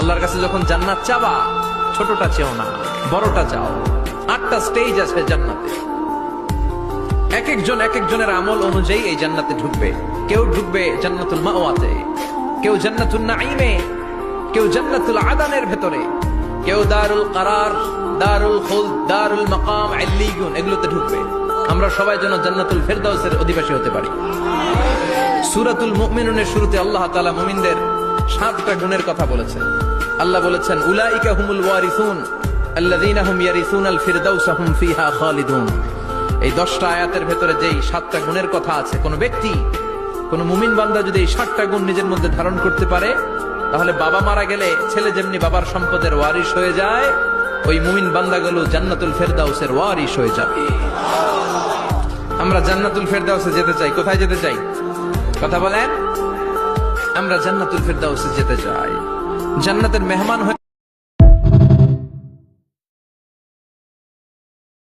আল্লাহর কাছে যখন জান্নাত চাবা, ছোটটা চেও না, বড়টা চাও। 8টা স্টেজ আছে জান্নাতে। এক একজন এক একজনের আমল অনুযায়ী এই জান্নাতে ঢুকবে। কেউ ঢুকবে জান্নাতুল মাওয়াতে, কেউ জান্নাতুল নাঈমে, কেউ জান্নাতুল আদানের ভেতরে, কেউ দারুল কারার, দারুল খুলদ, দারুল মাকাম, ইল্লিয়ুন এগুলোতে ঢুকবে। আমরা সবাই যেন জান্নাতুল ফেরদাউসের অধিবাসী হতে পারি। সূরাতুল মুমিনুনের শুরুতে আল্লাহ তাআলা মুমিনদের 7টা গুণের কথা বলেছেন। আল্লাহ বলেছেন, উলাইকা হুমুল ওয়ারিসুন আল্লাযীনা হুম ইয়ারিসুনাল ফিরদাউস হুম ফিহা খালিদুন। এই 10টা আয়াতের ভেতরে যেই 7টা গুণের কথা আছে, কোন ব্যক্তি, কোন মুমিন বান্দা যদি এই 7টা গুণ নিজের মধ্যে ধারণ করতে পারে, তাহলে বাবা মারা গেলে ছেলে যেমনি বাবার সম্পদের ওয়ারিশ হয়ে যায়, ওই মুমিন বান্দাগুলো জান্নাতুল ফেরদাউসের ওয়ারিশ হয়ে যাবে। আমরা জান্নাতুল ফেরদাউসে যেতে চাই। কোথায় যেতে চাই? কথা বলেন। আমরা জান্নাতুল ফেরদাউসে যেতে চাই, জান্নাতের মেহমান হয়ে